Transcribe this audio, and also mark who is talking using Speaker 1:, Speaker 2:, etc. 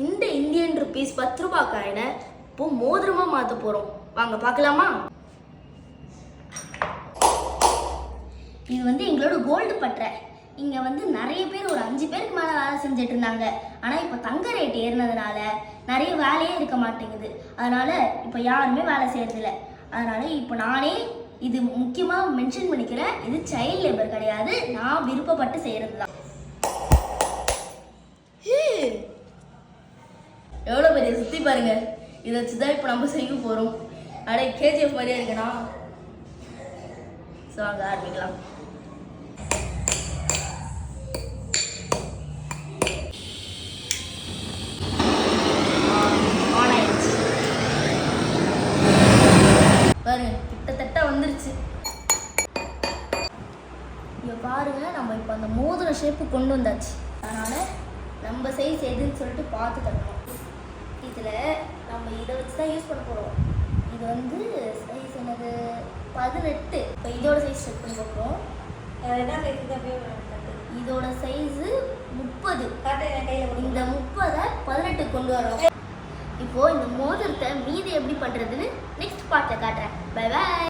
Speaker 1: இந்த Indian rupees 10 ரூபாய் காயினை இப்போ மோதிரமா மாற்ற போகிறோம். வாங்க பார்க்கலாமா? இது எங்களோட கோல்டு பட்டறை. இங்கே நிறைய பேர் ஒரு 5 பேருக்கு மேலே வேலை செஞ்சுட்டு இருந்தாங்க. ஆனால் இப்போ தங்க ரேட் ஏறினதுனால நிறைய வேலையே இருக்க மாட்டேங்குது. அதனால் இப்போ யாருமே வேலை செய்கிறதில்ல. அதனால் இப்போ நானே இது முக்கியமாக மென்ஷன் பண்ணிக்கிறேன், இது சைல்ட் லேபர் கிடையாது, நான் விருப்பப்பட்டு செய்கிறது தான். எவ்வளோ பெரிய சுற்றி பாருங்க. இதை வச்சு தான் இப்போ நம்ம செய்ய போகிறோம். அப்படியே கேஜிஎஃப் மாதிரியே இருக்குண்ணா. ஸோ அங்கே ஆரம்பிக்கலாம். ஆன் ஆயிடுச்சு பாருங்க, கிட்டத்தட்ட வந்துருச்சு. இங்கே பாருங்க, நம்ம இப்போ அந்த மோதிர ஷேப்பு கொண்டு வந்தாச்சு. அதனால் நம்ம சைஸ் எதுன்னு சொல்லிட்டு பார்த்து தரணும். இதில் நம்ம இதை வச்சு தான் யூஸ் பண்ண போகிறோம். இது சைஸ் என்னது 18. இப்போ இதோட சைஸ் செக் பண்ணி பார்க்குறோம். இதோட சைஸு 30. இந்த 30 18 கொண்டு வரோம். இப்போது இந்த மோதிரத்தை மீதி எப்படி பண்ணுறதுன்னு நெக்ஸ்ட் பார்ட்டில் காட்டுறேன். Bye bye.